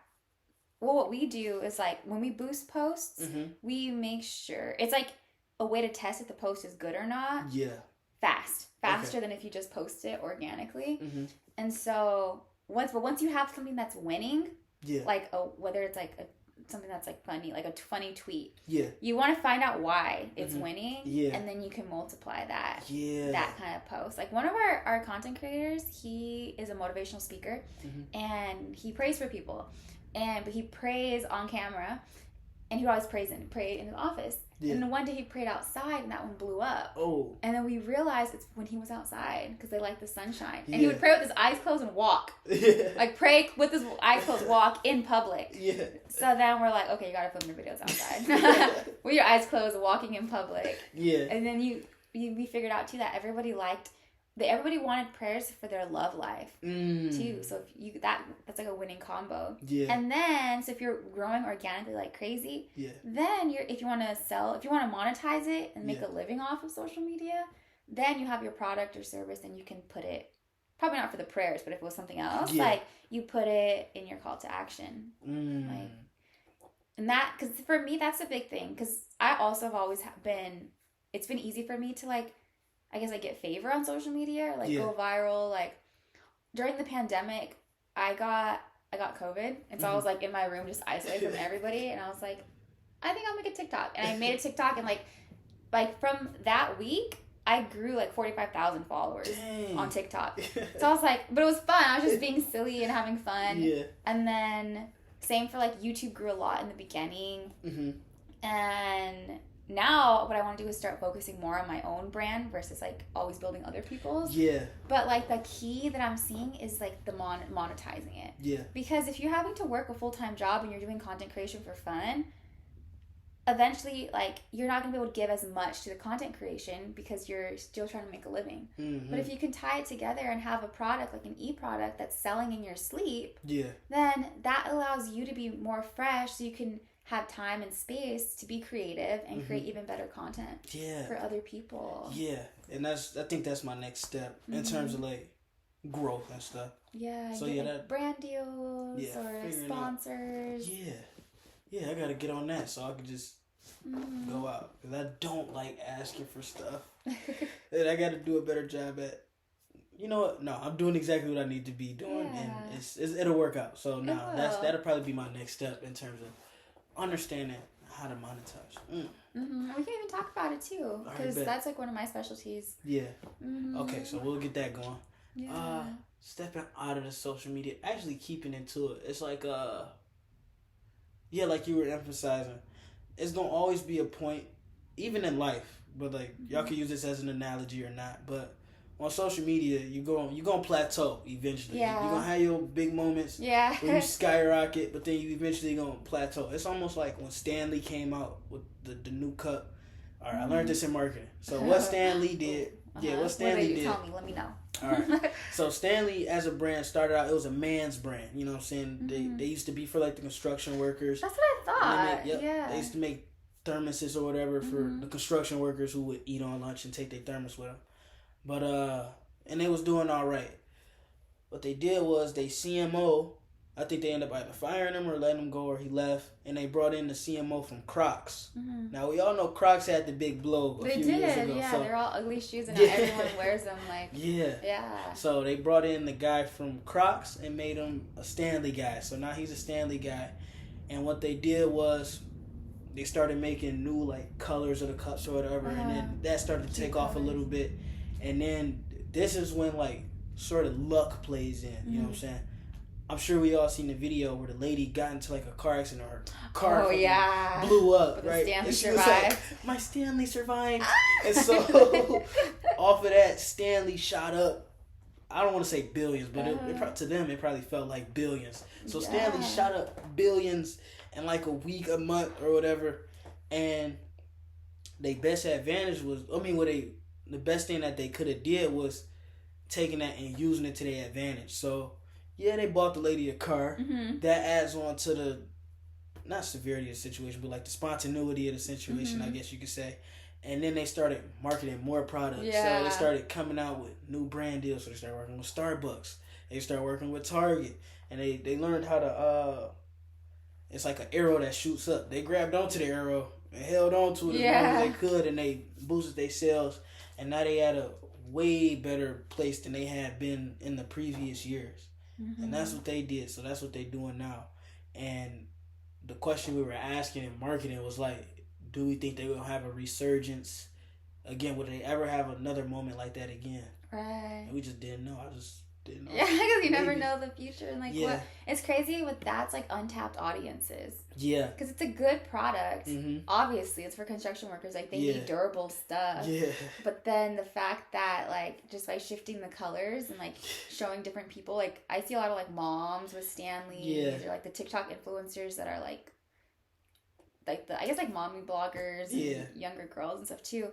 well, what we do is like when we boost posts, we make sure it's like a way to test if the post is good or not. Yeah. Faster than if you just post it organically. And so once you have something that's winning, like whether it's like something that's like funny, like a funny tweet, you want to find out why it's winning, and then you can multiply that kind of post. Like one of our content creators, he is a motivational speaker, and he prays for people, but he prays on camera, and he always prays in his office. Yeah. And one day he prayed outside, and that one blew up. Oh. And then we realized it's when he was outside, because they like the sunshine. And he would pray with his eyes closed and walk. Yeah. Like pray with his eyes closed, walk in public. Yeah. So then we're like, okay, you gotta film your videos outside. With your eyes closed, walking in public. Yeah. And then we figured out too that everybody wanted prayers for their love life too. So if that's like a winning combo. Yeah. And then so if you're growing organically like crazy, then if you want to monetize it and make a living off of social media, then you have your product or service, and you can put it, probably not for the prayers, but if it was something else, like you put it in your call to action. Like, and that, because for me that's a big thing, because I also have always it's been easy for me to like, I guess I get favor on social media, or like go viral. Like during the pandemic, I got COVID, and so I was like in my room just isolated from everybody, and I was like, I think I'll make a TikTok, and I made a TikTok, and like from that week, I grew like 45,000 followers on TikTok. So I was like, but it was fun. I was just being silly and having fun. Yeah. And then same for like YouTube grew a lot in the beginning, and now what I want to do is start focusing more on my own brand versus like always building other people's. Yeah. But like the key that I'm seeing is like the monetizing it. Yeah. Because if you're having to work a full-time job and you're doing content creation for fun, eventually like you're not going to be able to give as much to the content creation because you're still trying to make a living. But if you can tie it together and have a product like an e-product that's selling in your sleep, then that allows you to be more fresh, so you can have time and space to be creative and create even better content for other people. Yeah, and I think that's my next step in terms of like growth and stuff. Yeah, so that brand deals or sponsors. Yeah, I gotta get on that so I can just go out, because I don't like asking for stuff. And I gotta do a better job at. You know what? No, I'm doing exactly what I need to be doing, and it'll work out. So now that'll probably be my next step in terms of understanding how to monetize. We can even talk about it too, because that's like one of my specialties. Yeah. Okay, so we'll get that going. Yeah. Stepping out of the social media, actually keeping into it. It's like like you were emphasizing, it's gonna always be a point, even in life. But like y'all can use this as an analogy or not, but on social media, you're gonna plateau eventually. Yeah. You're gonna have your big moments where you skyrocket, but then you eventually gonna plateau. It's almost like when Stan Lee came out with the new cup. All right, I learned this in marketing. So what Stan Lee did Yeah, what What Stanley you did. tell me? Let me know. All right. So Stanley, as a brand, started out. It was a man's brand. You know what I'm saying? They used to be for like the construction workers. That's what I thought. Yeah. They used to make thermoses or whatever for the construction workers who would eat on lunch and take their thermos with them. But and they was doing all right. What they did was they CMO. I think they ended up either firing him or letting him go, or he left, and they brought in the CMO from Crocs. Now we all know Crocs had the big blow a few years ago. Yeah. So, They're all ugly shoes, and now everyone wears them. Like, yeah. So they brought in the guy from Crocs and made him a Stanley guy. So now he's a Stanley guy, and what they did was they started making new like colors of the cups or whatever, and then that started to take off a little bit, and then this is when like sort of luck plays in. You know what I'm saying? I'm sure we all seen the video where the lady got into like a car accident or her car blew up, but right? Stanley and she survived. was like, "My Stanley survived," and so off of that, Stanley shot up. I don't want to say billions, but to them it probably felt like billions. So Stanley shot up billions in like a week, a month, or whatever, and their best advantage was, the best thing that they could have did was taking that and using it to their advantage. So yeah, they bought the lady a car. That adds on to the, not severity of the situation, but like the spontaneity of the situation, I guess you could say. And then they started marketing more products. So they started coming out with new brand deals. So they started working with Starbucks. They started working with Target. And they learned how to, it's like an arrow that shoots up. They grabbed onto the arrow and held on to it as long as they could, and they boosted their sales. And now they at a way better place than they had been in the previous years. And that's what they did. So that's what they're doing now. And the question we were asking in marketing was like, do we think they will have a resurgence again? Would they ever have another moment like that again? Right. And we just didn't know. I just didn't know. Yeah, because you never know the future. And like what it's crazy with that's like untapped audiences. Yeah. Because it's a good product. Obviously, it's for construction workers. Like they need durable stuff. Yeah. But then the fact that like just by shifting the colors and like showing different people, like I see a lot of like moms with Stanleys or like the TikTok influencers that are like the I guess like mommy bloggers and younger girls and stuff too.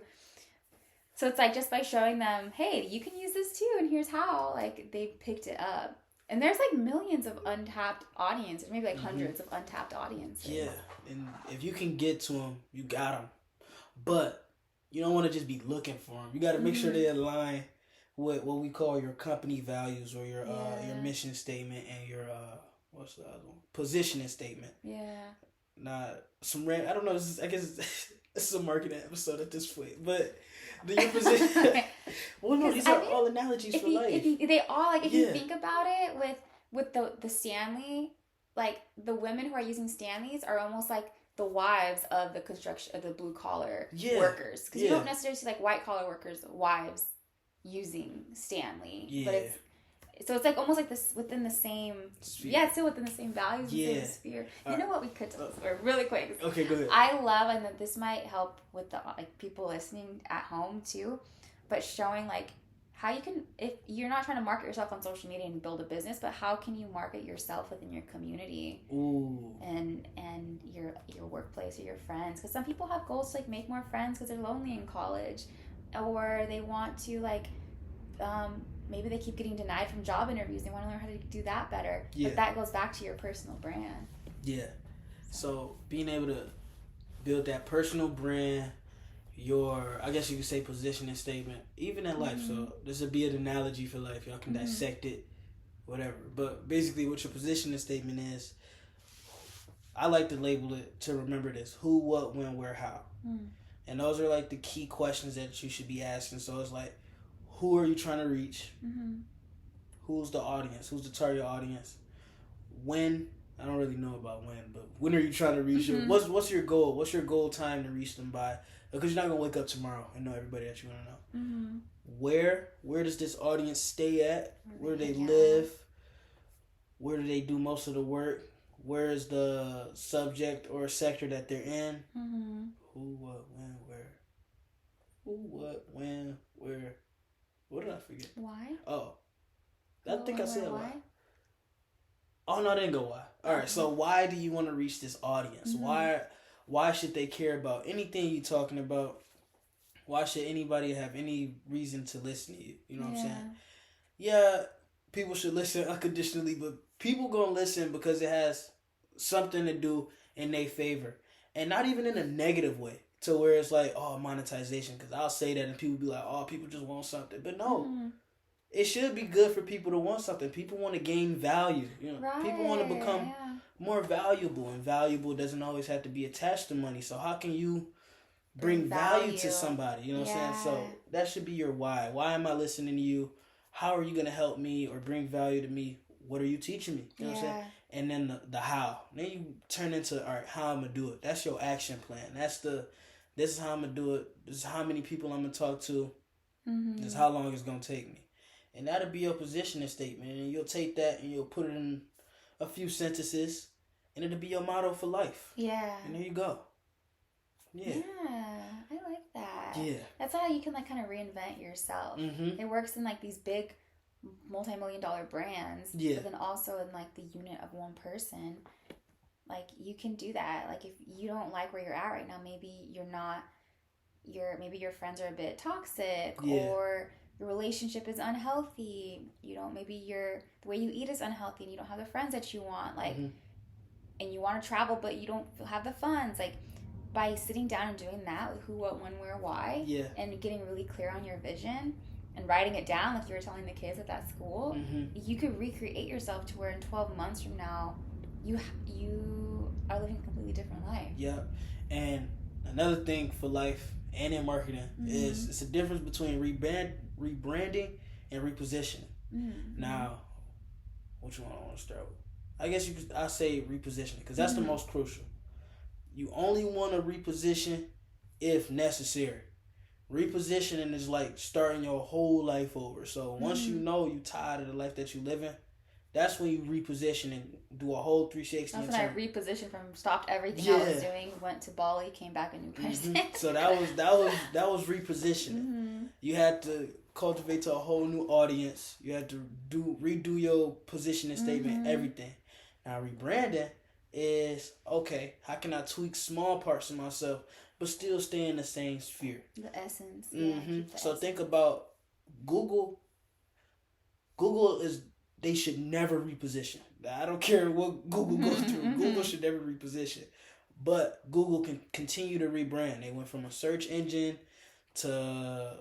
So it's like just by showing them, hey, you can use this too, and here's how, like they picked it up. And there's like millions of untapped audiences, maybe like hundreds of untapped audiences. Yeah, and if you can get to them, you got them. But you don't want to just be looking for them. You got to make sure they align with what we call your company values or your mission statement and your what's the other one? Positioning statement. Yeah. Not some I don't know. I guess this is a marketing episode at this point, but. Your position. Well, no, these are all analogies for life. They all like if you think about it with the Stanley, like the women who are using Stanleys are almost like the wives of the construction of the blue collar workers, because you don't necessarily see like white collar workers wives using Stanley, but it's like almost like this within the same sphere. Yeah, it's still within the same values and same sphere. You know what we could really quick. Okay, go ahead. I love, and that this might help with the like people listening at home too, but showing like how you can, if you're not trying to market yourself on social media and build a business, but how can you market yourself within your community and your workplace or your friends? Because some people have goals to like make more friends because they're lonely in college, or they want to like maybe they keep getting denied from job interviews. They want to learn how to do that better. Yeah. But that goes back to your personal brand. Yeah. So being able to build that personal brand, your, I guess you could say, positioning statement, even in life. So this would be an analogy for life. Y'all can dissect it, whatever. But basically what your positioning statement is, I like to label it to remember this: who, what, when, where, how. And those are like the key questions that you should be asking. So it's like, who are you trying to reach? Who's the audience? Who's the target audience? When? I don't really know about when, but when are you trying to reach them? What's your goal? What's your goal time to reach them by? Because you're not going to wake up tomorrow and know everybody that you want to know. Where does this audience stay at? Where do they live? Where do they do most of the work? Where is the subject or sector that they're in? Who, what, when, where? Who, what, when, where? What did I forget? Why? Oh. I think I said why. Oh, no, I didn't go why. All right, so why do you want to reach this audience? Why should they care about anything you're talking about? Why should anybody have any reason to listen to you? You know what I'm Yeah. saying? Yeah, people should listen unconditionally, but people gonna listen because it has something to do in their favor, and not even in a negative way. To where it's like, oh, monetization. Because I'll say that, and people be like, oh, people just want something. But no, Mm-hmm. it should be good for people to want something. People want to gain value. Right. People want to become more valuable, and valuable doesn't always have to be attached to money. So how can you bring value to somebody? You know what I'm saying? So that should be your why. Why am I listening to you? How are you gonna help me or bring value to me? What are you teaching me? You know what I'm saying? And then the how. Then you turn into, all right, how I'm gonna do it. That's your action plan. This is how I'm gonna do it. This is how many people I'm gonna talk to. Mm-hmm. This is how long it's gonna take me. And that'll be your positioning statement. And you'll take that and you'll put it in a few sentences, and it'll be your motto for life. Yeah. And there you go. Yeah. Yeah, I like that. Yeah. That's how you can like kind of reinvent yourself. Mm-hmm. It works in like these big multi-million-dollar brands. Yeah. But then also in like the unit of one person. Like you can do that. Like if you don't like where you're at right now, maybe maybe your friends are a bit toxic, or your relationship is unhealthy. Maybe the way you eat is unhealthy, and you don't have the friends that you want. Like, and you want to travel, but you don't have the funds. Like, by sitting down and doing that with who, what, when, where, why, and getting really clear on your vision and writing it down, like you were telling the kids at that school, you could recreate yourself to where in 12 months from now, you are living a completely different life. Yeah, and another thing for life and in marketing is it's a difference between rebranding and repositioning. Now, which one I want to start with? I guess I say repositioning because that's the most crucial. You only want to reposition if necessary. Repositioning is like starting your whole life over. So once you know you're tired of the life that you live in, that's when you reposition and do a whole 360. That's when I repositioned stopped everything I was doing, went to Bali, came back a new person. So that was repositioning. You had to cultivate to a whole new audience. You had to redo your positioning statement, everything. Now rebranding is, okay, how can I tweak small parts of myself but still stay in the same sphere? The essence. So think about Google. Google they should never reposition. I don't care what Google goes through. Google should never reposition. But Google can continue to rebrand. They went from a search engine to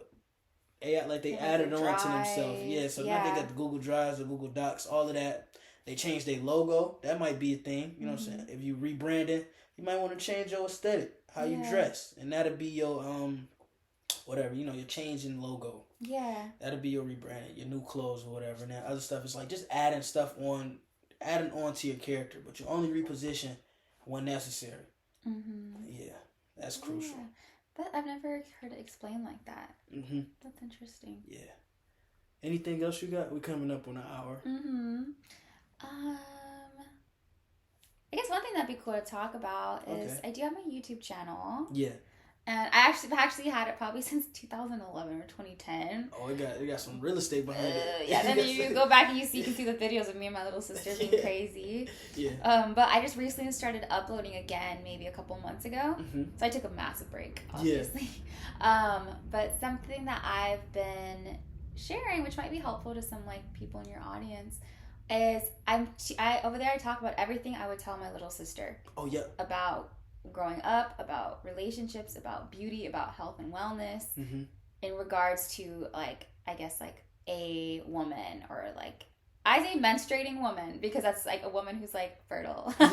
AI, like they added on to themselves. So now they got the Google Drives, the Google Docs, all of that. They changed their logo. That might be a thing. You know what I'm saying? If you rebranding, you might want to change your aesthetic, how you dress. And that'll be your whatever, your changing logo. Yeah. That'll be your rebranding, your new clothes or whatever. And that other stuff is like just adding on to your character, but you only reposition when necessary. Yeah, that's crucial. Yeah. But I've never heard it explained like that. That's interesting. Yeah. Anything else you got? We're coming up on an hour. I guess one thing that'd be cool to talk about is I do have my YouTube channel. Yeah. And I've actually had it probably since 2011 or 2010. Oh, it got some real estate behind it. Yeah, then you go back and you can see the videos of me and my little sister being crazy. Yeah. But I just recently started uploading again, maybe a couple months ago. So I took a massive break, obviously. Yeah. But something that I've been sharing, which might be helpful to some people in your audience, is I over there I talk about everything I would tell my little sister. Oh yeah. About growing up, about relationships, about beauty, about health and wellness, in regards to a woman, or I say menstruating woman because that's a woman who's fertile. So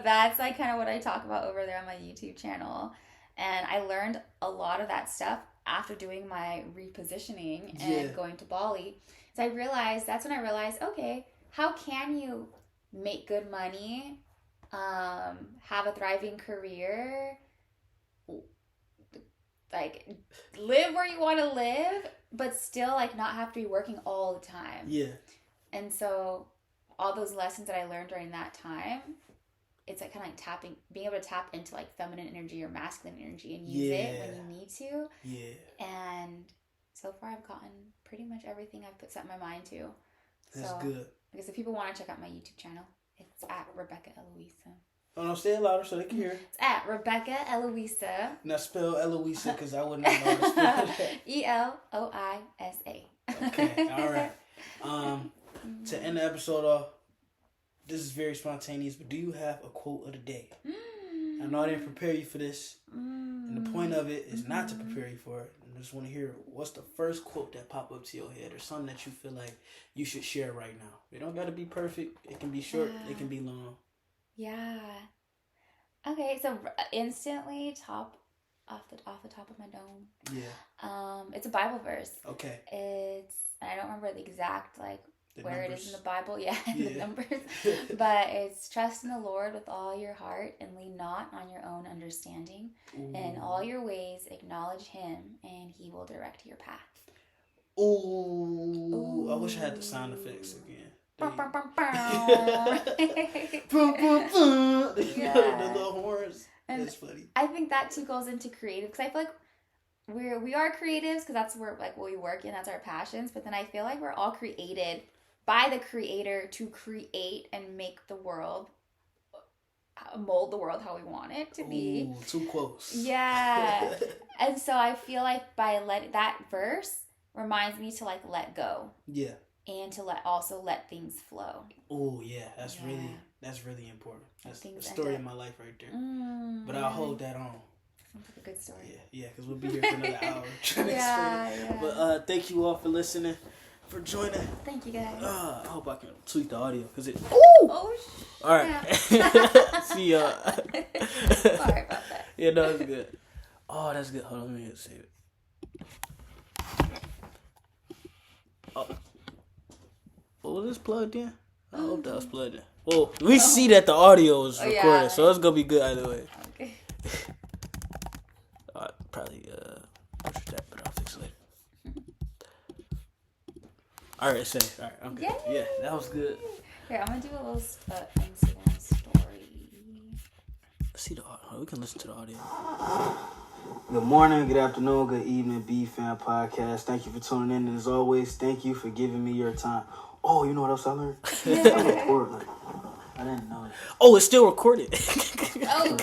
that's kind of what I talk about over there on my YouTube channel. And I learned a lot of that stuff after doing my repositioning and going to Bali. So that's when I realized, okay, how can you make good money, have a thriving career, live where you want to live, but still not have to be working all the time. Yeah. And so all those lessons that I learned during that time, it's being able to tap into feminine energy or masculine energy and use it when you need to. Yeah. And so far I've gotten pretty much everything I've set my mind to. That's good. I guess if people want to check out my YouTube channel, it's at Rebecca Eloisa. Oh no, say it louder so they can hear. It's at Rebecca Eloisa. Now spell Eloisa because I wouldn't know how to spell that. Eloisa. Okay, all right. To end the episode off, this is very spontaneous, but do you have a quote of the day? I know I didn't prepare you for this, and the point of it is not to prepare you for it. I just want to hear what's the first quote that pop up to your head, or something that you feel like you should share right now. It don't got to be perfect. It can be short. It can be long. Yeah. Okay, so instantly, off the top of my dome. Yeah. It's a Bible verse. Okay. I don't remember the exact The where numbers. it is in the Bible. Yeah, the numbers. But it's trust in the Lord with all your heart and lean not on your own understanding. Ooh. In all your ways acknowledge Him, and He will direct your path. Ooh. I wish I had the sound effects again. Bum, bum, bum, bum. Boom, boom, boom. Yeah. The little horns. And That's funny. I think that too goes into creative, because I feel like we are creatives because that's where what we work in, that's our passions. But then I feel like we're all created by the Creator to create and make the world, mold the world how we want it to be. Ooh, too close. Yeah. And so I feel like that verse reminds me to let go. Yeah. And to let things flow. Oh yeah, that's really important. That's the story of my life right there. But I'll hold that on. Sounds like a good story. Yeah, because we'll be here for another hour trying to explain it. Yeah. But thank you all for listening, for joining. Thank you guys. I hope I can tweak the audio because it. Oh, all right. See y'all. Sorry about that. Yeah, no, that's good. Oh, that's good. Hold on, let me save it. Oh. Was this plugged in? I hope that was plugged in. Well, we see that the audio is recorded, so it's gonna be good either way. Okay. Probably push that, but I'll fix it later. All right, say. All right, I'm good. Yay! Yeah, that was good. Here, I'm gonna do a little Instagram story. Let's see the audio. We can listen to the audio. Good morning, good afternoon, good evening, B-Fam Podcast. Thank you for tuning in, and as always, thank you for giving me your time. Oh, you know what else I learned? I didn't know it. Oh, it's still recorded. Oh.